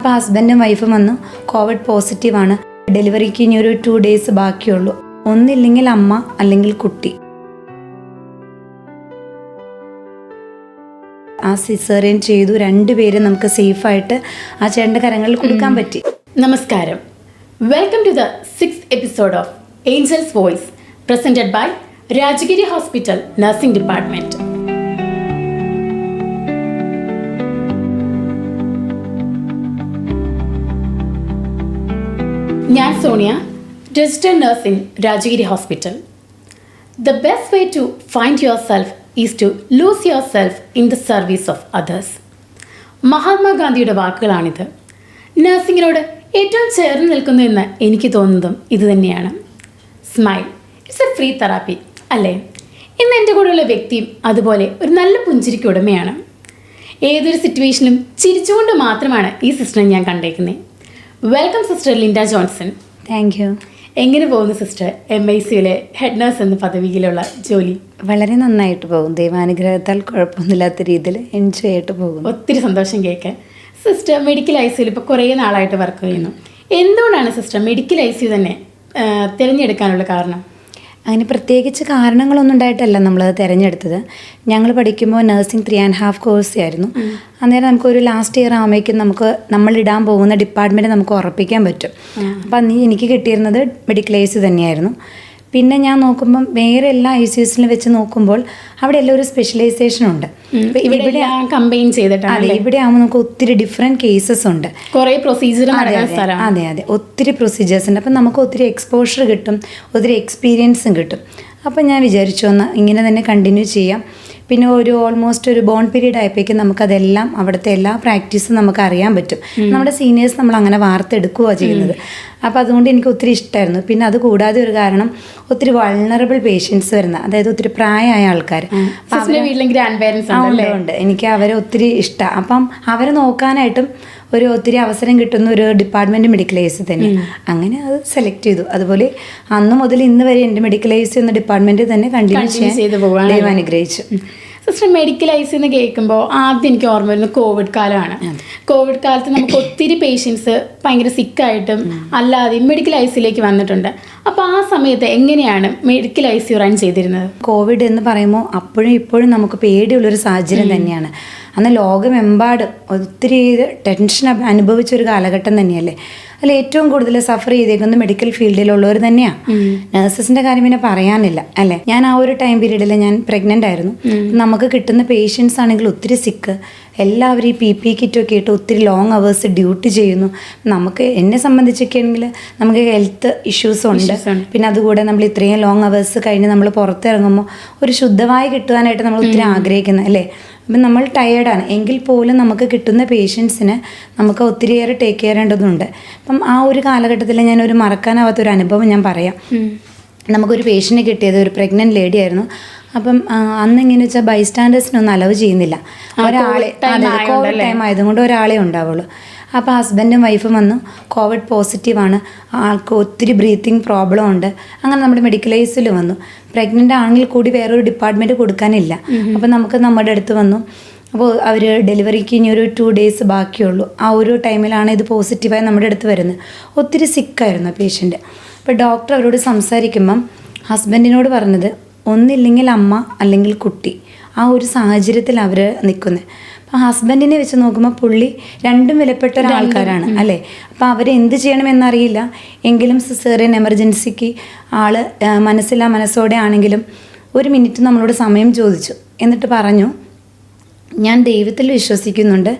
അപ്പോൾ ഹസ്ബൻഡും വൈഫും വന്നു കോവിഡ് പോസിറ്റീവാണ്. ഡെലിവറിക്ക് ഇനി ഒരു 2 days ബാക്കിയുള്ളൂ. ഒന്നില്ലെങ്കിൽ അമ്മ അല്ലെങ്കിൽ കുട്ടി. ആ സിസേറിയൻ ചെയ്തു. 2 പേരും നമുക്ക് സേഫായിട്ട് ആ ചേട്ടൻ്റെ കരങ്ങളിൽ കൊടുക്കാൻ പറ്റി. നമസ്കാരം. Welcome to the 6th episode of Angels Voice presented by Rajagiri hospital nursing department. ഞാൻ Sonia, registered nurse in Rajagiri hospital. The best way to find yourself is to lose yourself in the service of others. മഹാത്മാഗാന്ധിയുടെ വാക്കുകളാണിത്. നഴ്സിങ്ങിനോട് ഏറ്റവും ചേർന്ന് നിൽക്കുന്നു എന്ന് എനിക്ക് തോന്നുന്നതും ഇത് തന്നെയാണ്. Smile it's A free therapy, അല്ലേ? ഇന്ന് എൻ്റെ കൂടെയുള്ള വ്യക്തിയും അതുപോലെ ഒരു നല്ല പുഞ്ചിരിക്ക് ഉടമയാണ്. ഏതൊരു സിറ്റുവേഷനും ചിരിച്ചുകൊണ്ട് മാത്രമാണ് ഈ സിസ്റ്ററിനെ ഞാൻ കണ്ടേക്കുന്നത്. Welcome sister Linda Johnson. Thank you. എങ്ങനെ പോകുന്നു സിസ്റ്റർ MICയിലെ ഹെഡ് നഴ്സ് എന്ന പദവിയിലുള്ള ജോലി? വളരെ നന്നായിട്ട് പോകും. ദൈവാനുഗ്രഹത്താൽ കുഴപ്പമൊന്നുമില്ലാത്ത രീതിയിൽ എൻജോയ് ആയിട്ട് പോകും. ഒത്തിരി സന്തോഷം കേൾക്കാൻ. സിസ്റ്റർ മെഡിക്കൽ ICUയിൽ ഇപ്പോൾ കുറേ നാളായിട്ട് വർക്ക് ചെയ്യുന്നു. എന്തുകൊണ്ടാണ് സിസ്റ്റർ മെഡിക്കൽ ICU തന്നെ തിരഞ്ഞെടുക്കാനുള്ള കാരണം? അങ്ങനെ പ്രത്യേകിച്ച് കാരണങ്ങളൊന്നും ഉണ്ടായിട്ടല്ല നമ്മളത് തിരഞ്ഞെടുത്തത്. ഞങ്ങൾ പഠിക്കുമ്പോൾ നഴ്സിംഗ് 3.5 കോഴ്സ് ആയിരുന്നു. അന്നേരം നമുക്കൊരു ലാസ്റ്റ് ഇയർ ആകുമ്പോഴേക്കും നമ്മളിടാൻ പോകുന്ന ഡിപ്പാർട്ട്മെൻറ്റ് നമുക്ക് ഉറപ്പിക്കാൻ പറ്റും. അപ്പം അന്ന് എനിക്ക് കിട്ടിയിരുന്നത് മെഡിക്കൽ ICU തന്നെയായിരുന്നു. പിന്നെ ഞാൻ നോക്കുമ്പം വേറെ എല്ലാ ICUസിലും വെച്ച് നോക്കുമ്പോൾ അവിടെ എല്ലാം ഒരു സ്പെഷ്യലൈസേഷൻ ഉണ്ട്. ഇവിടെ കമ്പൈൻ ചെയ്തിട്ടാണ്. അതെ, ഇവിടെ ആകുമ്പോൾ നമുക്ക് ഒത്തിരി ഡിഫറെൻറ്റ് കേസസ് ഉണ്ട്. കുറേ പ്രൊസീജിയർ. അതെ, ഒത്തിരി പ്രൊസീജിയേഴ്സ് ഉണ്ട്. അപ്പം നമുക്ക് ഒത്തിരി എക്സ്പോഷർ കിട്ടും, ഒത്തിരി എക്സ്പീരിയൻസും കിട്ടും. അപ്പം ഞാൻ വിചാരിച്ചു എന്നാൽ ഇങ്ങനെ തന്നെ കണ്ടിന്യൂ ചെയ്യാം. പിന്നെ ഓൾമോസ്റ്റ് ഒരു ബോൺ പീരീഡ് ആയപ്പോഴേക്കും നമുക്കതെല്ലാം അവിടുത്തെ എല്ലാ പ്രാക്ടീസും നമുക്ക് അറിയാൻ പറ്റും. നമ്മുടെ സീനിയേഴ്സ് നമ്മൾ അങ്ങനെ വാർത്തെടുക്കുകയാണ് ചെയ്യുന്നത്. അപ്പോൾ അതുകൊണ്ട് എനിക്ക് ഒത്തിരി ഇഷ്ടമായിരുന്നു. പിന്നെ അത് കൂടാതെ ഒരു കാരണം ഒത്തിരി വൾണറബിൾ പേഷ്യൻസ് വരുന്ന, അതായത് ഒത്തിരി പ്രായമായ ആൾക്കാർ ഉണ്ട്. എനിക്ക് അവരെ ഒത്തിരി ഇഷ്ടമാണ്. അപ്പം അവരെ നോക്കാനായിട്ടും ഒത്തിരി അവസരം കിട്ടുന്ന ഒരു ഡിപ്പാർട്ട്മെൻറ്റ് മെഡിക്കൽ ICU തന്നെ. അങ്ങനെ അത് സെലക്ട് ചെയ്തു. അതുപോലെ അന്ന് മുതൽ ഇന്ന് വരെ എൻ്റെ മെഡിക്കൽ ICU എന്ന ഡിപ്പാർട്ട്മെൻറ്റ് തന്നെ കണ്ടിന്യൂ ചെയ്ത് പോകാൻ ദൈവം അനുഗ്രഹിച്ചു. സിസ്റ്റർ മെഡിക്കൽ ICU എന്ന് കേൾക്കുമ്പോൾ ആദ്യം എനിക്ക് ഓർമ്മ വരുന്നത് കോവിഡ് കാലമാണ്. കോവിഡ് കാലത്ത് നമുക്ക് ഒത്തിരി പേഷ്യൻസ് ഭയങ്കര സിക്കായിട്ടും അല്ലാതെയും മെഡിക്കൽ ICUയിലേക്ക് വന്നിട്ടുണ്ട്. അപ്പോൾ ആ സമയത്ത് എങ്ങനെയാണ് മെഡിക്കൽ ICU റൺ ചെയ്തിരുന്നത്? കോവിഡ് എന്ന് പറയുമ്പോൾ അപ്പോഴും ഇപ്പോഴും നമുക്ക് പേടിയുള്ളൊരു സാഹചര്യം തന്നെയാണ്. അന്ന് ലോകമെമ്പാടും ഒത്തിരി ടെൻഷൻ അനുഭവിച്ചൊരു കാലഘട്ടം തന്നെയല്ലേ. അതിൽ ഏറ്റവും കൂടുതൽ സഫർ ചെയ്തേക്കുന്നത് മെഡിക്കൽ ഫീൽഡിലുള്ളവർ തന്നെയാണ്. നഴ്സസിൻ്റെ കാര്യം പിന്നെ പറയാനില്ല, അല്ലേ? ഞാൻ ആ ഒരു ടൈം പീരീഡിൽ ഞാൻ പ്രഗ്നൻ്റ് ആയിരുന്നു. നമുക്ക് കിട്ടുന്ന പേഷ്യൻസ് ആണെങ്കിൽ ഒത്തിരി സിക്ക്, എല്ലാവരും ഈ PPE കിറ്റൊക്കെ ഇട്ട് ഒത്തിരി ലോങ് അവേഴ്സ് ഡ്യൂട്ടി ചെയ്യുന്നു. എന്നെ സംബന്ധിച്ചൊക്കെ ആണെങ്കിൽ നമുക്ക് ഹെൽത്ത് ഇഷ്യൂസും ഉണ്ട്. പിന്നെ അതുകൂടെ നമ്മൾ ഇത്രയും ലോങ് അവേഴ്സ് കഴിഞ്ഞ് നമ്മൾ പുറത്തിറങ്ങുമ്പോൾ ഒരു ശുദ്ധമായി കിട്ടുവാനായിട്ട് നമ്മൾ ഒത്തിരി ആഗ്രഹിക്കുന്നത്, അല്ലേ? അപ്പം നമ്മൾ ടയേർഡാണ് എങ്കിൽ പോലും നമുക്ക് കിട്ടുന്ന പേഷ്യൻസിന് നമുക്ക് ഒത്തിരിയേറെ ടേക്ക് കെയർ ചെയ്യേണ്ടതുണ്ട്. അപ്പം ആ ഒരു കാലഘട്ടത്തിൽ ഞാനൊരു മറക്കാനാവാത്തൊരു അനുഭവം ഞാൻ പറയാം. നമുക്കൊരു പേഷ്യൻറ്റിനെ കിട്ടിയത് ഒരു പ്രഗ്നൻറ്റ് ലേഡി ആയിരുന്നു. അപ്പം അന്ന് എങ്ങനെയാണെന്ന് വെച്ചാൽ ബൈസ്റ്റാൻഡേഴ്സിനൊന്നും അലവ് ചെയ്യുന്നില്ല. കോവിഡ് ടൈം ആയതുകൊണ്ട് ഒരാളെ ഉണ്ടാവുള്ളൂ. അപ്പോൾ ഹസ്ബൻഡും വൈഫും വന്നു കോവിഡ് പോസിറ്റീവാണ്, ആൾക്ക് ഒത്തിരി ബ്രീത്തിങ് പ്രോബ്ലം ഉണ്ട്. അങ്ങനെ നമ്മുടെ മെഡിക്കൽ ICUയിൽ വന്നു. പ്രഗ്നൻ്റ് ആണെങ്കിൽ കൂടി വേറൊരു ഡിപ്പാർട്ട്മെൻറ്റ് കൊടുക്കാനില്ല. അപ്പോൾ നമുക്ക് നമ്മുടെ അടുത്ത് വന്നു. അപ്പോൾ അവർ ഡെലിവറിക്ക് ഇനി ഒരു 2 days ബാക്കിയുള്ളൂ. ആ ഒരു ടൈമിലാണ് ഇത് പോസിറ്റീവായി നമ്മുടെ അടുത്ത് വരുന്നത്. ഒത്തിരി സിക്കായിരുന്നു പേഷ്യൻ്റ്. അപ്പോൾ ഡോക്ടർ അവരോട് സംസാരിക്കുമ്പം ഹസ്ബൻഡിനോട് പറഞ്ഞത് ഒന്നില്ലെങ്കിൽ അമ്മ അല്ലെങ്കിൽ കുട്ടി. ആ ഒരു സാഹചര്യത്തിൽ അവർ നിൽക്കുന്നത്. അപ്പോൾ ഹസ്ബൻഡിനെ വെച്ച് നോക്കുമ്പോൾ പുള്ളി രണ്ടും വിലപ്പെട്ട ഒരാൾക്കാരാണ്, അല്ലേ? അപ്പോൾ അവരെന്ത് ചെയ്യണമെന്നറിയില്ല. എങ്കിലും സിസേറിയൻ എമർജൻസിക്ക് ആൾ മനസ്സോടെ ആണെങ്കിലും 1 minute നമ്മളോട് സമയം ചോദിച്ചു. എന്നിട്ട് പറഞ്ഞു, ഞാൻ ദൈവത്തിൽ വിശ്വസിക്കുന്നുണ്ട്,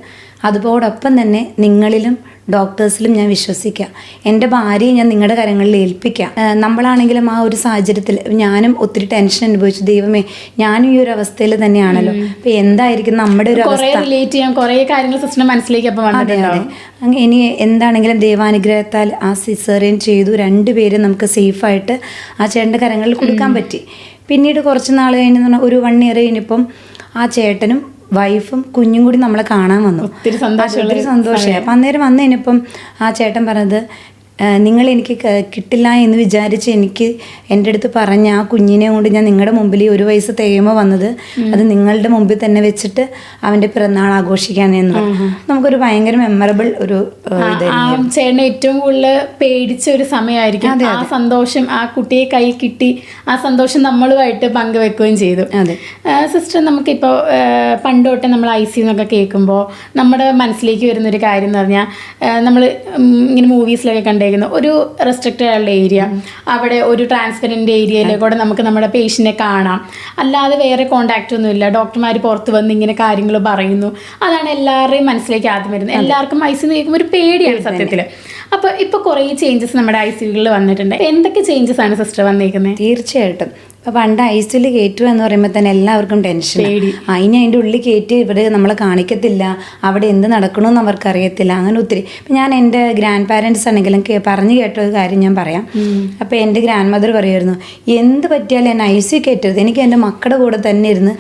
അതോടൊപ്പം തന്നെ നിങ്ങളിലും ഡോക്ടേഴ്സിലും ഞാൻ വിശ്വസിക്കാം. എൻ്റെ ഭാര്യയെ ഞാൻ നിങ്ങളുടെ കരങ്ങളിൽ ഏൽപ്പിക്കാം. നമ്മളാണെങ്കിലും ആ ഒരു സാഹചര്യത്തിൽ ഞാനും ഒത്തിരി ടെൻഷൻ അനുഭവിച്ചു. ദൈവമേ, ഞാനും ഈ ഒരു അവസ്ഥയിൽ തന്നെയാണല്ലോ. അപ്പോൾ എന്തായിരിക്കും നമ്മുടെ ഒരു അവസ്ഥ? അതെ, ഇനി എന്താണെങ്കിലും ദൈവാനുഗ്രഹത്താൽ ആ സിസേറിയൻ ചെയ്തു. 2 പേരും നമുക്ക് സേഫായിട്ട് ആ ചേട്ടൻ്റെ കരങ്ങളിൽ കൊടുക്കാൻ പറ്റി. പിന്നീട് കുറച്ച് നാൾ കഴിഞ്ഞ് ഒരു 1 year കഴിഞ്ഞപ്പം ആ ചേട്ടനും വൈഫും കുഞ്ഞും കൂടി നമ്മളെ കാണാൻ വന്നു. ഒത്തിരി സന്തോഷമായി. അപ്പം അന്നേരം വന്നു കഴിഞ്ഞപ്പം ആ ചേട്ടൻ പറഞ്ഞത്, നിങ്ങൾ എനിക്ക് കിട്ടില്ല എന്ന് വിചാരിച്ച് എനിക്ക് എൻ്റെ അടുത്ത് പറഞ്ഞ ആ കുഞ്ഞിനെ കൊണ്ട് ഞാൻ നിങ്ങളുടെ മുമ്പിൽ 1 വയസ്സ് തികയുമ്പോൾ വന്നത് അത് നിങ്ങളുടെ മുമ്പിൽ തന്നെ വെച്ചിട്ട് അവൻ്റെ പിറന്നാൾ ആഘോഷിക്കാനെന്ന് പറഞ്ഞു. നമുക്കൊരു ഭയങ്കര മെമ്മറബിൾ ഒരു ചേട്ടനെ ഏറ്റവും കൂടുതൽ പേടിച്ച ഒരു സമയമായിരിക്കും. ആ സന്തോഷം ആ കുട്ടിയെ കൈ കിട്ടി ആ സന്തോഷം നമ്മളുമായിട്ട് പങ്കുവെക്കുകയും ചെയ്തു. സിസ്റ്റർ, നമുക്കിപ്പോൾ പണ്ടോട്ടെ നമ്മൾ ICU എന്നൊക്കെ കേൾക്കുമ്പോൾ നമ്മുടെ മനസ്സിലേക്ക് വരുന്നൊരു കാര്യം എന്ന് പറഞ്ഞാൽ നമ്മൾ ഇങ്ങനെ മൂവീസിലൊക്കെ കണ്ടേക്കുന്ന ഒരു റെസ്ട്രിക്റ്റഡ് ആയുള്ള ഏരിയ, അവിടെ ഒരു ട്രാൻസ്പെറൻറ്റ് ഏരിയയിലേക്കൂടെ നമുക്ക് നമ്മുടെ പേഷ്യൻറ്റിനെ കാണാം, അല്ലാതെ വേറെ കോണ്ടാക്റ്റ് ഒന്നുമില്ല, ഡോക്ടർമാർ പുറത്ത് വന്ന് ഇങ്ങനെ കാര്യങ്ങൾ പറയുന്നു. അതാണ് എല്ലാവരുടെയും മനസ്സിലേക്ക് ആദ്യം വരുന്നത്. എല്ലാവർക്കും ICU കേൾക്കുമ്പോൾ ഒരു പേടിയാണ് സത്യത്തിൽ. അപ്പോൾ ഇപ്പോൾ കുറേ ചേഞ്ചസ് നമ്മുടെ ICUകളിൽ വന്നിട്ടുണ്ട്. എന്തൊക്കെ ചേഞ്ചസ് ആണ് സിസ്റ്റർ വന്നേക്കുന്നത്? തീർച്ചയായിട്ടും. ഇപ്പോൾ പണ്ട് ICUയിൽ കയറ്റുക എന്ന് പറയുമ്പോൾ തന്നെ എല്ലാവർക്കും ടെൻഷൻ. ഇനി അതിൻ്റെ ഉള്ളിൽ കയറ്റി ഇവർ നമ്മളെ കാണിക്കത്തില്ല, അവിടെ എന്ത് നടക്കണമെന്ന് അവർക്കറിയത്തില്ല, അങ്ങനെ ഒത്തിരി. ഇപ്പം ഞാൻ എൻ്റെ ഗ്രാൻഡ് പാരൻസ് ആണെങ്കിലും പറഞ്ഞു കേട്ട ഒരു കാര്യം ഞാൻ പറയാം. അപ്പോൾ എൻ്റെ ഗ്രാൻഡ് മദർ പറയുമായിരുന്നു, എന്ത് പറ്റിയാലും എന്നെ ICU കയറ്റരുത്, എനിക്ക് എൻ്റെ മക്കളുടെ കൂടെ തന്നെ ഇരുന്ന്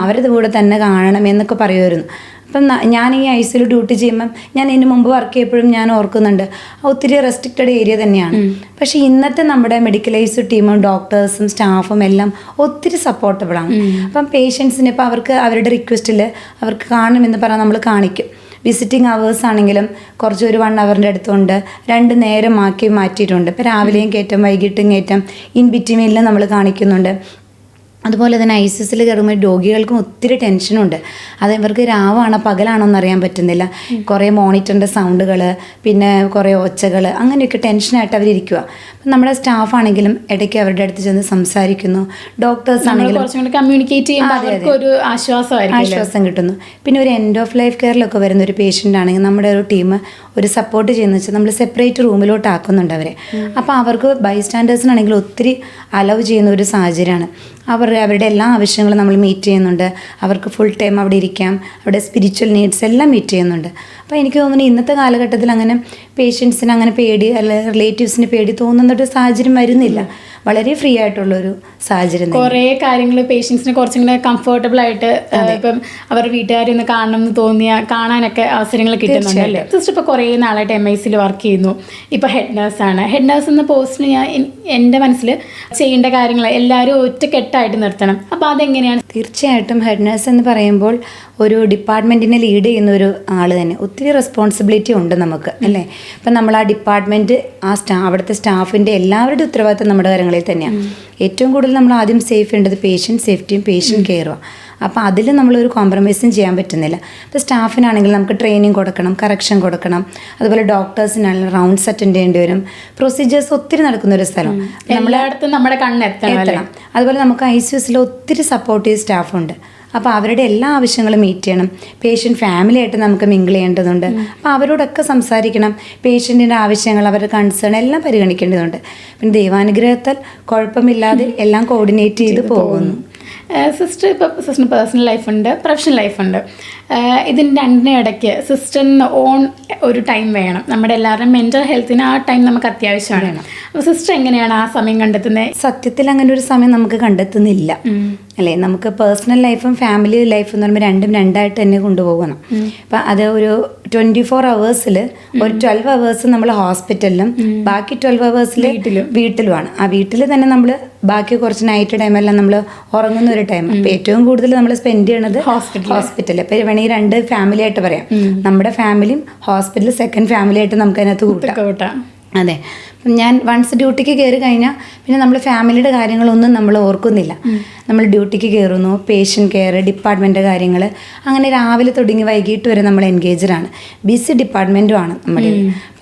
അവരുടെ കൂടെ തന്നെ കാണണം എന്നൊക്കെ പറയുമായിരുന്നു. അപ്പം ഞാൻ ഈ ICUയിൽ ഡ്യൂട്ടി ചെയ്യുമ്പം ഞാൻ ഇതിന് മുമ്പ് വർക്ക് ചെയ്യപ്പോഴും ഞാൻ ഓർക്കുന്നുണ്ട് ഒത്തിരി റെസ്ട്രിക്റ്റഡ് ഏരിയ തന്നെയാണ്. പക്ഷേ ഇന്നത്തെ നമ്മുടെ മെഡിക്കൽ ICU ടീമും ഡോക്ടേഴ്സും സ്റ്റാഫും എല്ലാം ഒത്തിരി സപ്പോർട്ടബിളാണ്. അപ്പം പേഷ്യൻസിന് ഇപ്പോൾ അവർക്ക് അവരുടെ റിക്വസ്റ്റിൽ അവർക്ക് കാണണമെന്ന് പറഞ്ഞാൽ നമ്മൾ കാണിക്കും. വിസിറ്റിംഗ് അവേഴ്സ് ആണെങ്കിലും കുറച്ച് ഒരു 1 അവറിൻ്റെ അടുത്തുണ്ട്, 2 നേരം മാറ്റിയിട്ടുണ്ട്. ഇപ്പോൾ രാവിലെയും കയറ്റം വൈകിട്ടും കയറ്റം ഇൻ ബിറ്റ്വീനിലും നമ്മൾ കാണിക്കുന്നുണ്ട്. അതുപോലെ തന്നെ ICUസിൽ കയറുമ്പോൾ രോഗികൾക്കും ഒത്തിരി ടെൻഷനുണ്ട്. അത് ഇവർക്ക് രാവാണോ പകലാണോ എന്നറിയാൻ പറ്റുന്നില്ല. കുറേ മോണിറ്ററിൻ്റെ സൗണ്ടുകൾ, പിന്നെ കുറേ ഒച്ചകൾ, അങ്ങനെയൊക്കെ ടെൻഷനായിട്ട് അവരിയ്ക്കുക. അപ്പം നമ്മുടെ സ്റ്റാഫാണെങ്കിലും ഇടയ്ക്ക് അവരുടെ അടുത്ത് ചെന്ന് സംസാരിക്കുന്നു. ഡോക്ടേഴ്സ് ആണെങ്കിലും കമ്മ്യൂണിക്കേറ്റ് ചെയ്യുമ്പോൾ ഒരു ആശ്വാസം കിട്ടുന്നു. പിന്നെ ഒരു എൻഡ് ഓഫ് ലൈഫ് കെയറിലൊക്കെ വരുന്ന ഒരു പേഷ്യൻ്റ് ആണെങ്കിൽ നമ്മുടെ ഒരു ടീം ഒരു സപ്പോർട്ട് ചെയ്യുന്ന വെച്ചാൽ നമ്മൾ സെപ്പറേറ്റ് റൂമിലോട്ട് ആക്കുന്നുണ്ട് അവരെ. അപ്പോൾ അവർക്ക് ബൈസ്റ്റാൻഡേഴ്സിനാണെങ്കിൽ ഒത്തിരി അലവ് ചെയ്യുന്ന ഒരു സാഹചര്യമാണ്. അവരുടെ എല്ലാ ആവശ്യങ്ങളും നമ്മൾ മീറ്റ് ചെയ്യുന്നുണ്ട്. അവർക്ക് ഫുൾ ടൈം അവിടെ ഇരിക്കാം, അവിടെ സ്പിരിച്വൽ നീഡ്സ് എല്ലാം മീറ്റ് ചെയ്യുന്നുണ്ട്. അപ്പോൾ എനിക്ക് തോന്നുന്നു ഇന്നത്തെ കാലഘട്ടത്തിൽ അങ്ങനെ പേഷ്യൻസിന് അങ്ങനെ പേടി അല്ലെങ്കിൽ റിലേറ്റീവ്സിന് പേടി തോന്നുന്നൊരു സാഹചര്യം വരുന്നില്ല. വളരെ ഫ്രീ ആയിട്ടുള്ളൊരു സാഹചര്യം. കുറേ കാര്യങ്ങൾ പേഷ്യൻസിന് കുറച്ചും കൂടെ കംഫർട്ടബിൾ ആയിട്ട് ഇപ്പം അവരുടെ വീട്ടുകാരെ ഒന്ന് കാണണം എന്ന് കാണാനൊക്കെ അവസരങ്ങൾ കിട്ടുന്നുണ്ടല്ലേ. സിസ്റ്റർ ഇപ്പോൾ കുറേ നാളായിട്ട് MICയിൽ വർക്ക് ചെയ്യുന്നു. ഇപ്പോൾ ഹെഡ് നേഴ്സാണ്. ഹെഡ് നേഴ്സ് എന്ന പോസ്റ്റിന് ഞാൻ എൻ്റെ മനസ്സിൽ ചെയ്യേണ്ട കാര്യങ്ങൾ എല്ലാവരും ഒറ്റക്കെട്ടായിട്ട് നിർത്തണം. അപ്പോൾ അതെങ്ങനെയാണ്? തീർച്ചയായിട്ടും ഹെഡ് നേഴ്സ് എന്ന് പറയുമ്പോൾ ഒരു ഡിപ്പാർട്ട്മെൻറ്റിനെ ലീഡ് ചെയ്യുന്ന ഒരു ആൾ തന്നെ. ഒത്തിരി റെസ്പോൺസിബിലിറ്റി ഉണ്ട് നമുക്ക്, അല്ലേ? അപ്പം നമ്മൾ ആ ഡിപ്പാർട്ട്മെൻറ്റ് അവിടുത്തെ സ്റ്റാഫിൻ്റെ എല്ലാവരുടെ ഉത്തരവാദിത്തം നമ്മുടെ കാര്യങ്ങളിൽ തന്നെയാണ്. ഏറ്റവും കൂടുതൽ നമ്മൾ ആദ്യം സേഫ് ചെയ്യേണ്ടത് പേഷ്യൻ്റ് സേഫ്റ്റിയും പേഷ്യൻ്റ് കെയറുമാണ്. അപ്പോൾ അതിൽ നമ്മളൊരു കോംപ്രമൈസും ചെയ്യാൻ പറ്റുന്നില്ല. ഇപ്പോൾ സ്റ്റാഫിനാണെങ്കിൽ നമുക്ക് ട്രെയിനിങ് കൊടുക്കണം, കറക്ഷൻ കൊടുക്കണം. അതുപോലെ ഡോക്ടേഴ്സിനാണെങ്കിലും റൗണ്ട്സ് അറ്റൻഡ് ചെയ്യേണ്ടി വരും. പ്രൊസീജിയേഴ്സ് ഒത്തിരി നടക്കുന്ന ഒരു സ്ഥലം. എല്ലായിടത്തും നമ്മുടെ കണ്ണെത്തണം. അതുപോലെ നമുക്ക് ICUസിൽ ഒത്തിരി സപ്പോർട്ടീവ് സ്റ്റാഫുണ്ട്. അപ്പോൾ അവരുടെ എല്ലാ ആവശ്യങ്ങളും മീറ്റ് ചെയ്യണം. പേഷ്യൻ്റ് ഫാമിലിയായിട്ട് നമുക്ക് മിങ്കിൾ ചെയ്യേണ്ടതുണ്ട്. അപ്പോൾ അവരോടൊക്കെ സംസാരിക്കണം. പേഷ്യൻറ്റിൻ്റെ ആവശ്യങ്ങൾ, അവരുടെ കൺസേൺ എല്ലാം പരിഗണിക്കേണ്ടതുണ്ട്. പിന്നെ ദൈവാനുഗ്രഹത്താൽ കുഴപ്പമില്ലാതെ എല്ലാം കോർഡിനേറ്റ് ചെയ്ത് പോകുന്നു. സിസ്റ്റർ, ഇപ്പോൾ സിസ്റ്ററിന് പേഴ്സണൽ ലൈഫുണ്ട്, പ്രൊഫഷണൽ ലൈഫുണ്ട്. ഇതിന് രണ്ടിനും ഇടയ്ക്ക് സിസ്റ്ററിന് ഓൺ ഒരു ടൈം വേണം. നമ്മുടെ എല്ലാവരുടെയും മെൻ്റൽ ഹെൽത്തിന് ആ ടൈം നമുക്ക് അത്യാവശ്യമാണ്. അപ്പോൾ സിസ്റ്റർ എങ്ങനെയാണ് ആ സമയം കണ്ടെത്തുന്നത്? സത്യത്തിൽ അങ്ങനെ ഒരു സമയം നമുക്ക് കണ്ടെത്തുന്നില്ല, അല്ലേ? നമുക്ക് പേഴ്സണൽ ലൈഫും ഫാമിലി ലൈഫും എന്ന് പറയുമ്പോൾ രണ്ടും രണ്ടായിട്ട് തന്നെ കൊണ്ടുപോകണം. അപ്പം അത് ഒരു 24 hours ഒരു 12 hours നമ്മൾ ഹോസ്പിറ്റലിലും ബാക്കി 12 hours വീട്ടിലുമാണ്. ആ വീട്ടിൽ തന്നെ നമ്മൾ ബാക്കി കുറച്ച് നൈറ്റ് ടൈമെല്ലാം നമ്മൾ ഉറങ്ങുന്ന ഒരു ടൈം. അപ്പോൾ ഏറ്റവും കൂടുതൽ നമ്മൾ സ്പെൻഡ് ചെയ്യണത് ഹോസ്പിറ്റലിൽ. അപ്പോൾ വേണമെങ്കിൽ 2 ഫാമിലി ആയിട്ട് പറയാം. നമ്മുടെ ഫാമിലിയും ഹോസ്പിറ്റൽ സെക്കൻഡ് ഫാമിലി ആയിട്ട് നമുക്ക് അതിനകത്ത് കൂട്ടാം. അതെ. ഞാൻ വൺസ് ഡ്യൂട്ടിക്ക് കയറി കഴിഞ്ഞാൽ പിന്നെ നമ്മൾ ഫാമിലിയുടെ കാര്യങ്ങളൊന്നും നമ്മൾ ഓർക്കുന്നില്ല. നമ്മൾ ഡ്യൂട്ടിക്ക് കയറുന്നു, പേഷ്യൻ്റ് കെയർ, ഡിപ്പാർട്ട്മെൻറ്റ് കാര്യങ്ങൾ, അങ്ങനെ രാവിലെ തുടങ്ങി വൈകിട്ട് വരെ നമ്മൾ എൻഗേജഡാണ്. ബിസി ഡിപ്പാർട്ട്മെൻറ്റുമാണ് നമ്മുടെ.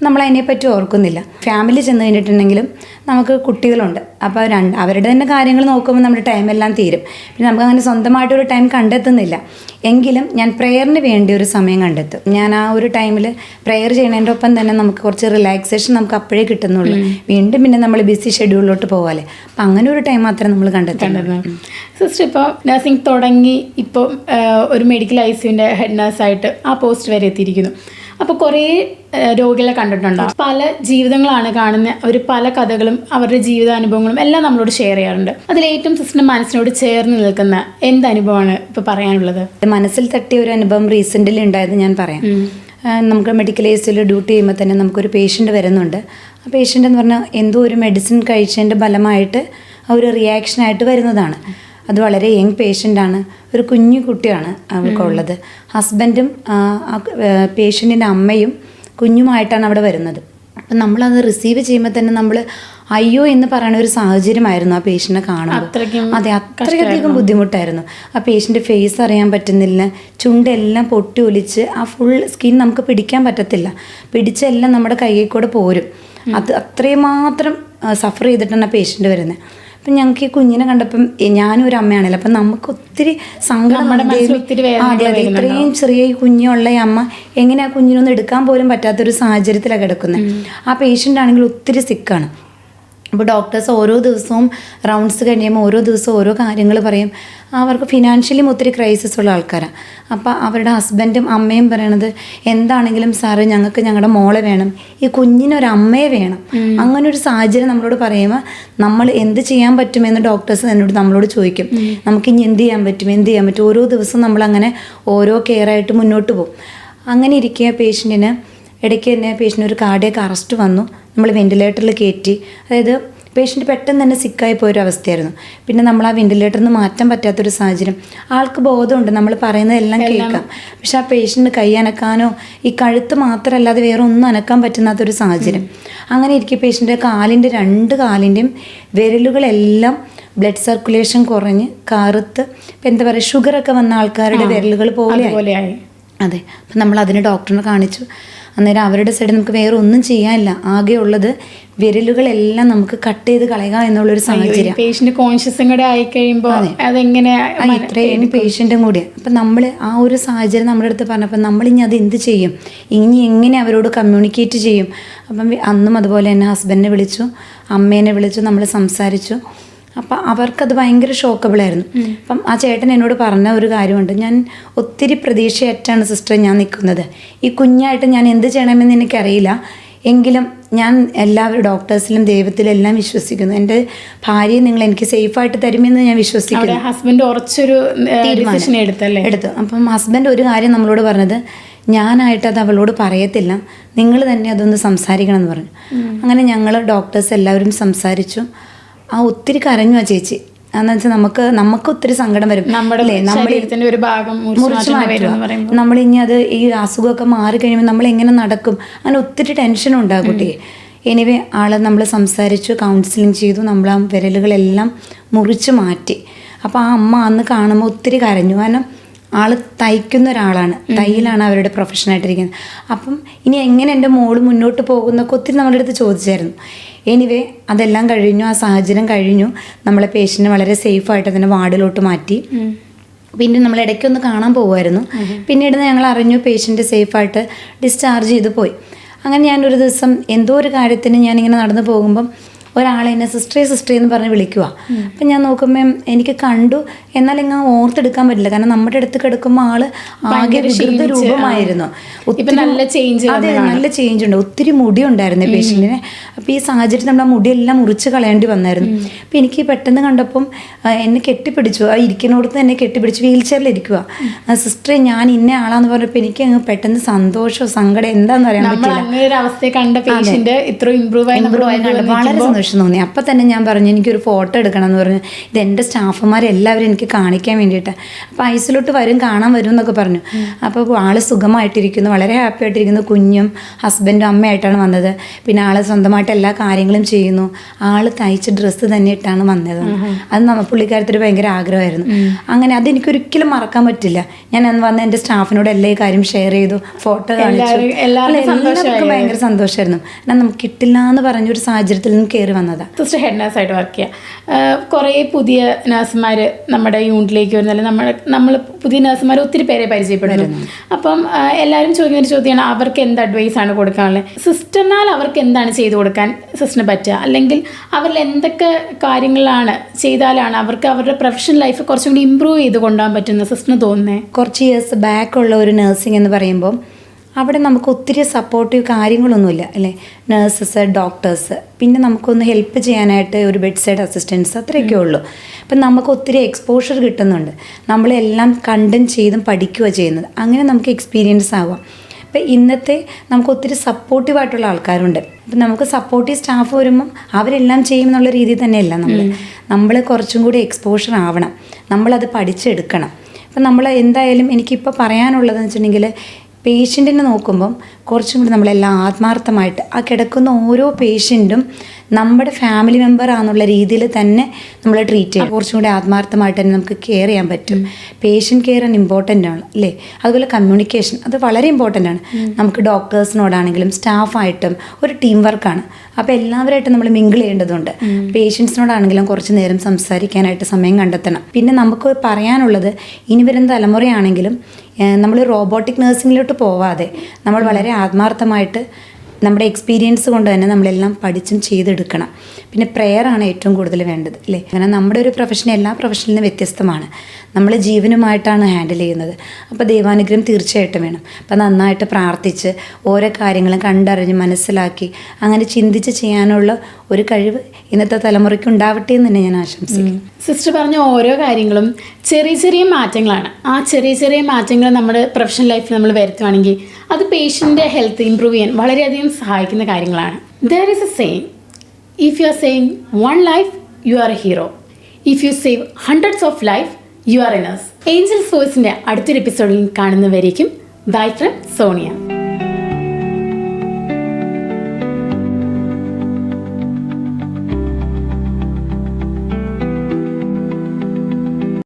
നമ്മൾ അതിനെപ്പറ്റി ഓർക്കുന്നില്ല. ഫാമിലി ചെന്ന് കഴിഞ്ഞിട്ടുണ്ടെങ്കിലും നമുക്ക് കുട്ടികളുണ്ട്. അപ്പോൾ അവരുടെ തന്നെ കാര്യങ്ങൾ നോക്കുമ്പോൾ നമ്മുടെ ടൈമെല്ലാം തീരും. പിന്നെ നമുക്ക് അങ്ങനെ സ്വന്തമായിട്ടൊരു ടൈം കണ്ടെത്തുന്നില്ല. എങ്കിലും ഞാൻ പ്രെയറിന് വേണ്ടി ഒരു സമയം കണ്ടെത്തും. ഞാൻ ആ ഒരു ടൈമിൽ പ്രെയർ ചെയ്യുന്നതിൻ്റെ ഒപ്പം തന്നെ നമുക്ക് കുറച്ച് റിലാക്സേഷൻ നമുക്ക് അപ്പോഴേ കിട്ടുന്നുള്ളൂ. വീണ്ടും പിന്നെ നമ്മൾ ബിസി ഷെഡ്യൂളിലോട്ട് പോകാല്ലേ. അപ്പം അങ്ങനെ ഒരു ടൈം മാത്രമേ നമ്മൾ കണ്ടെത്തുന്നുള്ളൂ. സിസ്റ്റർ, ഇപ്പോൾ നഴ്സിംഗ് തുടങ്ങി ഇപ്പോൾ ഒരു മെഡിക്കൽ ICUവിൻ്റെ ഹെഡ് നഴ്സായിട്ട് ആ പോസ്റ്റ് വരെ എത്തിയിരിക്കുന്നു. അപ്പോൾ കുറേ രോഗികളെ കണ്ടിട്ടുണ്ടാകും. പല ജീവിതങ്ങളാണ് കാണുന്നത്. അവർ പല കഥകളും അവരുടെ ജീവിതാനുഭവങ്ങളും എല്ലാം നമ്മളോട് ഷെയർ ചെയ്യാറുണ്ട്. അതിലേറ്റവും സിസ്റ്ററിൻ്റെ മനസ്സിനോട് ചേർന്ന് നിൽക്കുന്ന എന്ത് അനുഭവമാണ് ഇപ്പോൾ പറയാനുള്ളത്? മനസ്സിൽ തട്ടിയ ഒരു അനുഭവം റീസെൻ്റ്ലി ഉണ്ടായത് ഞാൻ പറയാം. നമുക്ക് മെഡിക്കൽ ICUയിൽ ഡ്യൂട്ടി ചെയ്യുമ്പോൾ തന്നെ നമുക്കൊരു പേഷ്യൻ്റ് വരുന്നുണ്ട്. ആ പേഷ്യൻ്റ് എന്ന് പറഞ്ഞാൽ എന്തോ ഒരു മെഡിസിൻ കഴിച്ചതിൻ്റെ ഫലമായിട്ട് ആ ഒരു റിയാക്ഷനായിട്ട് വരുന്നതാണ്. അത് വളരെ യങ് പേഷ്യൻ്റാണ്, ഒരു കുഞ്ഞു കുട്ടിയാണ് അവൾക്കുള്ളത്. ഹസ്ബൻഡും പേഷ്യൻറ്റിൻ്റെ അമ്മയും കുഞ്ഞുമായിട്ടാണ് അവിടെ വരുന്നത്. അപ്പം നമ്മളത് റിസീവ് ചെയ്യുമ്പോൾ തന്നെ നമ്മൾ അയ്യോ എന്ന് പറയുന്ന ഒരു സാഹചര്യമായിരുന്നു ആ പേഷ്യൻറ്റിനെ കാണുമ്പോൾ. അതെ, അത്രയധികം ബുദ്ധിമുട്ടായിരുന്നു. ആ പേഷ്യൻ്റെ ഫേസ് അറിയാൻ പറ്റുന്നില്ല, ചുണ്ടെല്ലാം പൊട്ടി ഒലിച്ച് ആ ഫുൾ സ്കിൻ നമുക്ക് പിടിക്കാൻ പറ്റത്തില്ല, പിടിച്ചെല്ലാം നമ്മുടെ കയ്യിൽ കൂടെ പോരും. അത് അത്രയും മാത്രം സഫർ ചെയ്തിട്ടാണ് ആ പേഷ്യൻ്റ് വരുന്നത്. അപ്പം ഞങ്ങൾക്ക് ഈ കുഞ്ഞിനെ കണ്ടപ്പം ഞാനും ഒരു അമ്മയാണല്ലോ, അപ്പം നമുക്ക് ഒത്തിരി സങ്കടം. അതെ, ഇത്രയും ചെറിയ കുഞ്ഞുള്ള ഈ അമ്മ എങ്ങനെ ആ കുഞ്ഞിനൊന്നും എടുക്കാൻ പോലും പറ്റാത്തൊരു സാഹചര്യത്തിലാണ് കിടക്കുന്നത്. ആ പേഷ്യൻ്റ് ആണെങ്കിൽ ഒത്തിരി സിക്കാണ്. അപ്പോൾ ഡോക്ടേഴ്സ് ഓരോ ദിവസവും റൗണ്ട്സ് കഴിയുമ്പോൾ ഓരോ ദിവസവും ഓരോ കാര്യങ്ങൾ പറയും. അവർക്ക് ഫിനാൻഷ്യലിയും ഒത്തിരി ക്രൈസിസ് ഉള്ള ആൾക്കാരാണ്. അപ്പോൾ അവരുടെ ഹസ്ബൻഡും അമ്മയും പറയണത് എന്താണെങ്കിലും സാറ് ഞങ്ങൾക്ക് ഞങ്ങളുടെ മോളെ വേണം, ഈ കുഞ്ഞിനൊരമ്മയെ വേണം. അങ്ങനെ ഒരു സാഹചര്യം നമ്മളോട് പറയുമ്പോൾ നമ്മൾ എന്ത് ചെയ്യാൻ പറ്റുമെന്ന് ഡോക്ടേഴ്സ് നമ്മളോട് ചോദിക്കും. നമുക്കിനി എന്ത് ചെയ്യാൻ പറ്റും. ഓരോ ദിവസവും നമ്മളങ്ങനെ ഓരോ കെയറായിട്ട് മുന്നോട്ട് പോകും. അങ്ങനെ ഇരിക്കുക പേഷ്യൻറ്റിന് ഇടയ്ക്ക് തന്നെ പേഷ്യൻ്റ് ഒരു കാർഡിയക് അറസ്റ്റ് വന്നു. നമ്മൾ വെൻറ്റിലേറ്ററിൽ കയറ്റി. അതായത് പേഷ്യൻ്റ് പെട്ടെന്ന് തന്നെ സിക്കായി പോയൊരു അവസ്ഥയായിരുന്നു. പിന്നെ നമ്മൾ ആ വെൻറ്റിലേറ്ററിൽ നിന്ന് മാറ്റാൻ പറ്റാത്തൊരു സാഹചര്യം. ആൾക്ക് ബോധമുണ്ട്, നമ്മൾ പറയുന്നതെല്ലാം കേൾക്കാം, പക്ഷെ ആ പേഷ്യൻ്റ് കൈ അനക്കാനോ ഈ കഴുത്ത് മാത്രമല്ലാതെ വേറെ ഒന്നും അനക്കാൻ പറ്റുന്നാത്തൊരു സാഹചര്യം. അങ്ങനെ ഇരിക്കും പേഷ്യൻ്റെ കാലിൻ്റെ 2 കാലിൻ്റെയും വിരലുകളെല്ലാം ബ്ലഡ് സർക്കുലേഷൻ കുറഞ്ഞ് കറുത്ത്, ഇപ്പം എന്താ പറയുക, ഷുഗറൊക്കെ വന്ന ആൾക്കാരുടെ വിരലുകൾ പോലെയായി. അതെ, അപ്പം നമ്മൾ അതിന് ഡോക്ടറിനെ കാണിച്ചു. അന്നേരം അവരുടെ സൈഡിൽ നമുക്ക് വേറെ ഒന്നും ചെയ്യാനില്ല, ആകെ ഉള്ളത് വിരലുകളെല്ലാം നമുക്ക് കട്ട് ചെയ്ത് കളയുക എന്നുള്ളൊരു സാഹചര്യം. പേഷ്യൻ്റ് കോൺഷ്യസും കൂടെ ആയി കഴിയുമ്പോൾ അതെങ്ങനെ ഇത്രയും പേഷ്യൻറ്റും കൂടിയാണ്. അപ്പം നമ്മൾ ആ ഒരു സാഹചര്യം നമ്മുടെ അടുത്ത് പറഞ്ഞപ്പോൾ നമ്മളിനി അത് എന്ത് ചെയ്യും, ഇനി എങ്ങനെ അവരോട് കമ്മ്യൂണിക്കേറ്റ് ചെയ്യും. അപ്പം അന്നും അതുപോലെ തന്നെ ഹസ്ബൻഡിനെ വിളിച്ചു, അമ്മേനെ വിളിച്ചു, നമ്മൾ സംസാരിച്ചു. അപ്പം അവർക്കത് ഭയങ്കര ഷോക്കബിളായിരുന്നു. അപ്പം ആ ചേട്ടൻ എന്നോട് പറഞ്ഞ ഒരു കാര്യമുണ്ട്, ഞാൻ ഒത്തിരി പ്രതീക്ഷയായിട്ടാണ് സിസ്റ്റർ ഞാൻ നിൽക്കുന്നത്. ഈ കുഞ്ഞായിട്ട് ഞാൻ എന്ത് ചെയ്യണമെന്ന് എനിക്കറിയില്ല, എങ്കിലും ഞാൻ എല്ലാവരും ഡോക്ടേഴ്സിലും ദൈവത്തിലും എല്ലാം വിശ്വസിക്കുന്നു. എൻ്റെ ഭാര്യയെ നിങ്ങൾ എനിക്ക് സേഫായിട്ട് തരുമെന്ന് ഞാൻ വിശ്വസിക്കുന്നു. ഹസ്ബൻഡ് ഉറച്ചൊരു തീരുമാനം എടുത്തു. അപ്പം ഹസ്ബൻഡ് ഒരു കാര്യം നമ്മളോട് പറഞ്ഞത്, ഞാനായിട്ട് അത് അവളോട് പറയത്തില്ല, നിങ്ങൾ തന്നെ അതൊന്ന് സംസാരിക്കണം എന്ന് പറഞ്ഞു. അങ്ങനെ ഞങ്ങൾ ഡോക്ടേഴ്സ് എല്ലാവരും സംസാരിച്ചു. ഒത്തിരി കരഞ്ഞു ആ ചേച്ചി. എന്ന് വെച്ചാൽ നമുക്ക് ഒത്തിരി സങ്കടം വരും. ഒരു ഭാഗം നമ്മളിനി അത് ഈ അസുഖമൊക്കെ മാറി കഴിയുമ്പോൾ നമ്മൾ എങ്ങനെ നടക്കും, അങ്ങനെ ഒത്തിരി ടെൻഷനും ഉണ്ടാകും കുട്ടിയെ. എനിവേ ആളെ നമ്മൾ സംസാരിച്ചു, കൗൺസിലിംഗ് ചെയ്തു, നമ്മൾ ആ വിരലുകളെല്ലാം മുറിച്ച് മാറ്റി. അപ്പോൾ ആ അമ്മ അന്ന് കാണുമ്പോൾ ഒത്തിരി കരഞ്ഞു. കാരണം ആൾ തയ്ക്കുന്ന ഒരാളാണ്, തയ്യലാണ് അവരുടെ പ്രൊഫഷനായിട്ടിരിക്കുന്നത്. അപ്പം ഇനി എങ്ങനെ എൻ്റെ മോള് മുന്നോട്ട് പോകുന്നൊക്കെ ഒത്തിരി നമ്മളുടെ അടുത്ത് ചോദിച്ചായിരുന്നു. എനിവേ അതെല്ലാം കഴിഞ്ഞു, ആ സാഹചര്യം കഴിഞ്ഞു. നമ്മളെ പേഷ്യൻറ്റിനെ വളരെ സേഫായിട്ട് തന്നെ വാർഡിലോട്ട് മാറ്റി. പിന്നെ നമ്മൾ ഇടയ്ക്കൊന്ന് കാണാൻ പോകുമായിരുന്നു. പിന്നീട് ഞങ്ങൾ അറിഞ്ഞു പേഷ്യൻ്റ് സേഫായിട്ട് ഡിസ്ചാർജ് ചെയ്ത് പോയി. അങ്ങനെ ഞാനൊരു ദിവസം എന്തോ ഒരു കാര്യത്തിന് ഞാനിങ്ങനെ നടന്നു പോകുമ്പം ഒരാളെ എന്നെ സിസ്റ്ററെ എന്ന് പറഞ്ഞ് വിളിക്കുക. അപ്പം ഞാൻ നോക്കുമ്പം എനിക്ക് കണ്ടു, എന്നാൽ ഇങ്ങനെ ഓർത്തെടുക്കാൻ പറ്റില്ല. കാരണം നമ്മുടെ അടുത്ത് കിടക്കുമ്പോൾ ആള് ആകെ വികൃത രൂപമായിരുന്നു. നല്ല ചേഞ്ച് ഉണ്ട്, ഒത്തിരി മുടി ഉണ്ടായിരുന്നു പേഷ്യൻറ്റിന്. അപ്പോൾ ഈ സാഹചര്യത്തിൽ നമ്മൾ ആ മുടിയെല്ലാം മുറിച്ച് കളയേണ്ടി വന്നായിരുന്നു. അപ്പോൾ എനിക്ക് പെട്ടെന്ന് കണ്ടപ്പം എന്നെ കെട്ടിപ്പിടിച്ചു, ആ ഇരിക്കുന്നിടത്ത് തന്നെ കെട്ടിപ്പിടിച്ചു, വീൽ ചെയറിൽ ഇരിക്കുക. സിസ്റ്ററെ ഞാൻ ഇന്ന ആളാന്ന് പറഞ്ഞപ്പോൾ എനിക്ക് അങ്ങ് പെട്ടെന്ന് സന്തോഷമോ സങ്കടം എന്താന്ന് പറയാൻ പറ്റില്ല. വളരെ സന്തോഷം തോന്നി. അപ്പം തന്നെ ഞാൻ പറഞ്ഞു എനിക്കൊരു ഫോട്ടോ എടുക്കണം എന്ന് പറഞ്ഞു. ഇത് എൻ്റെ സ്റ്റാഫുമാരെ എല്ലാവരും എനിക്ക് കാണിക്കാൻ വേണ്ടിയിട്ട്. അപ്പോൾ ഐസിലോട്ട് കാണാൻ വരും എന്നൊക്കെ പറഞ്ഞു. അപ്പോൾ ആൾ സുഖമായിട്ടിരിക്കുന്നു, വളരെ ഹാപ്പി ആയിട്ടിരിക്കുന്നു. കുഞ്ഞും ഹസ്ബൻഡും അമ്മയായിട്ടാണ് വന്നത്. പിന്നെ ആൾ സ്വന്തമായിട്ട് എല്ലാ കാര്യങ്ങളും ചെയ്യുന്നു. ആൾ തയ്ച്ച ഡ്രസ്സ് തന്നെ ഇട്ടാണ് വന്നത്. അത് പുള്ളിക്കാരത്തൊരു ഭയങ്കര ആഗ്രഹമായിരുന്നു. അങ്ങനെ അതെനിക്കൊരിക്കലും മറക്കാൻ പറ്റില്ല. ഞാൻ അന്ന് വന്ന് എൻ്റെ സ്റ്റാഫിനോട് എല്ലാ കാര്യം ഷെയർ ചെയ്തു, ഫോട്ടോ കാണിച്ചു. എല്ലാവർക്കും ഭയങ്കര സന്തോഷമായിരുന്നു. എന്നാൽ നമുക്ക് കിട്ടില്ല എന്ന് പറഞ്ഞൊരു സാഹചര്യത്തിൽ നിന്ന് കയറി വന്നതാണ്. സിസ്റ്റർ ഹെഡ് നഴ്സായിട്ട് വർക്ക് ചെയ്യുക. കുറേ പുതിയ നഴ്സുമാർ നമ്മുടെ യൂണിറ്റിലേക്ക് വരുന്നതല്ല, നമ്മൾ പുതിയ നഴ്സുമാർ ഒത്തിരി പേരെ പരിചയപ്പെടുന്നു. അപ്പം എല്ലാവരും ചോദിക്കുന്നൊരു ചോദ്യമാണ്, അവർക്ക് എന്ത് അഡ്വൈസാണ് കൊടുക്കാനുള്ളത്? സിസ്റ്ററിനാൽ അവർക്ക് എന്താണ് ചെയ്തു കൊടുക്കാൻ സിസ്റ്ററിന് പറ്റുക, അല്ലെങ്കിൽ അവരിൽ എന്തൊക്കെ കാര്യങ്ങളാണ് ചെയ്താലാണ് അവർക്ക് അവരുടെ പ്രൊഫഷണൽ ലൈഫ് കുറച്ചും കൂടി ഇമ്പ്രൂവ് ചെയ്ത് കൊണ്ടുപോകാൻ പറ്റുന്ന സിസ്റ്ററിന് തോന്നുന്നത്? കുറച്ച് ഇയേഴ്സ് ബാക്കുള്ള ഒരു നഴ്സിംഗ് എന്ന് പറയുമ്പോൾ അവിടെ നമുക്ക് ഒത്തിരി സപ്പോർട്ടീവ് കാര്യങ്ങളൊന്നുമില്ല അല്ലേ. നഴ്സസ്, ഡോക്ടേഴ്സ്, പിന്നെ നമുക്കൊന്ന് ഹെൽപ്പ് ചെയ്യാനായിട്ട് ഒരു ബെഡ് സൈഡ് അസിസ്റ്റൻസ്, അത്രയൊക്കെ ഉള്ളൂ. അപ്പം നമുക്ക് ഒത്തിരി എക്സ്പോഷർ കിട്ടുന്നുണ്ട്. നമ്മളെല്ലാം കണ്ടും ചെയ്തും പഠിക്കുകയാണ് ചെയ്യുന്നത്. അങ്ങനെ നമുക്ക് എക്സ്പീരിയൻസ് ആവാം. ഇപ്പം ഇന്നത്തെ നമുക്ക് ഒത്തിരി സപ്പോർട്ടീവായിട്ടുള്ള ആൾക്കാരുണ്ട്. അപ്പം നമുക്ക് സപ്പോർട്ടീവ് സ്റ്റാഫ് വരുമ്പം അവരെല്ലാം ചെയ്യും എന്നുള്ള രീതിയിൽ തന്നെയല്ല നമ്മൾ കുറച്ചും കൂടി എക്സ്പോഷർ ആവണം, നമ്മളത് പഠിച്ചെടുക്കണം. അപ്പം നമ്മൾ എന്തായാലും എനിക്കിപ്പോൾ പറയാനുള്ളതെന്ന് വെച്ചിട്ടുണ്ടെങ്കിൽ പേഷ്യൻറ്റിനെ നോക്കുമ്പം കുറച്ചും കൂടി നമ്മളെല്ലാം ആത്മാർത്ഥമായിട്ട് ആ കിടക്കുന്ന ഓരോ പേഷ്യൻറ്റും നമ്മുടെ ഫാമിലി മെമ്പർ ആണെന്നുള്ള രീതിയിൽ തന്നെ നമ്മൾ ട്രീറ്റ് ചെയ്യും. കുറച്ചും കൂടി ആത്മാർത്ഥമായിട്ട് തന്നെ നമുക്ക് കെയർ ചെയ്യാൻ പറ്റും. പേഷ്യൻ്റ് കെയർ ഇമ്പോർട്ടൻ്റ് ആണ് അല്ലേ. അതുപോലെ കമ്മ്യൂണിക്കേഷൻ അത് വളരെ ഇമ്പോർട്ടൻ്റ് ആണ്. നമുക്ക് ഡോക്ടേഴ്സിനോടാണെങ്കിലും സ്റ്റാഫായിട്ടും ഒരു ടീം വർക്കാണ്. അപ്പോൾ എല്ലാവരായിട്ടും നമ്മൾ മിങ്കിൾ ചെയ്യേണ്ടതുണ്ട്. പേഷ്യൻസിനോടാണെങ്കിലും കുറച്ച് നേരം സംസാരിക്കാനായിട്ട് സമയം കണ്ടെത്തണം. പിന്നെ നമുക്ക് പറയാനുള്ളത് ഇനി വരുന്ന തലമുറയാണെങ്കിലും നമ്മൾ റോബോട്ടിക് നഴ്സിങ്ങിലോട്ട് പോവാതെ നമ്മൾ വളരെ ആത്മാർത്ഥമായിട്ട് നമ്മുടെ എക്സ്പീരിയൻസ് കൊണ്ട് തന്നെ നമ്മളെല്ലാം പഠിച്ചും ചെയ്തെടുക്കണം. പിന്നെ പ്രെയറാണ് ഏറ്റവും കൂടുതൽ വേണ്ടത് അല്ലേ. അങ്ങനെ നമ്മുടെ ഒരു പ്രൊഫഷൻ എല്ലാ പ്രൊഫഷനിൽ നിന്ന് വ്യത്യസ്തമാണ്. നമ്മൾ ജീവനുമായിട്ടാണ് ഹാൻഡിൽ ചെയ്യുന്നത്. അപ്പോൾ ദൈവാനുഗ്രഹം തീർച്ചയായിട്ടും വേണം. അപ്പോൾ നന്നായിട്ട് പ്രാർത്ഥിച്ച് ഓരോ കാര്യങ്ങളും കണ്ടറിഞ്ഞ് മനസ്സിലാക്കി അങ്ങനെ ചിന്തിച്ച് ചെയ്യാനുള്ള ഒരു കഴിവ് ഇന്നത്തെ തലമുറയ്ക്ക് ഉണ്ടാവട്ടെ എന്ന് തന്നെ ഞാൻ ആശംസിക്കുന്നു. സിസ്റ്റർ പറഞ്ഞ ഓരോ കാര്യങ്ങളും ചെറിയ ചെറിയ മാറ്റങ്ങളാണ്. ആ ചെറിയ ചെറിയ മാറ്റങ്ങൾ നമ്മുടെ പ്രൊഫഷണൽ ലൈഫിൽ നമ്മൾ വരുത്തുകയാണെങ്കിൽ അത് പേഷ്യൻ്റെ ഹെൽത്ത് ഇമ്പ്രൂവ് ചെയ്യാൻ വളരെയധികം സഹായിക്കുന്ന കാര്യങ്ങളാണ്. There is a saying, if you are saving one life you are a hero, if you save hundreds of life you are a nurse. Angels വോയ്സിൻ്റെ അടുത്തൊരു എപ്പിസോഡിൽ കാണുന്നവരേക്കും ബൈ ഫ്രം സോണിയ.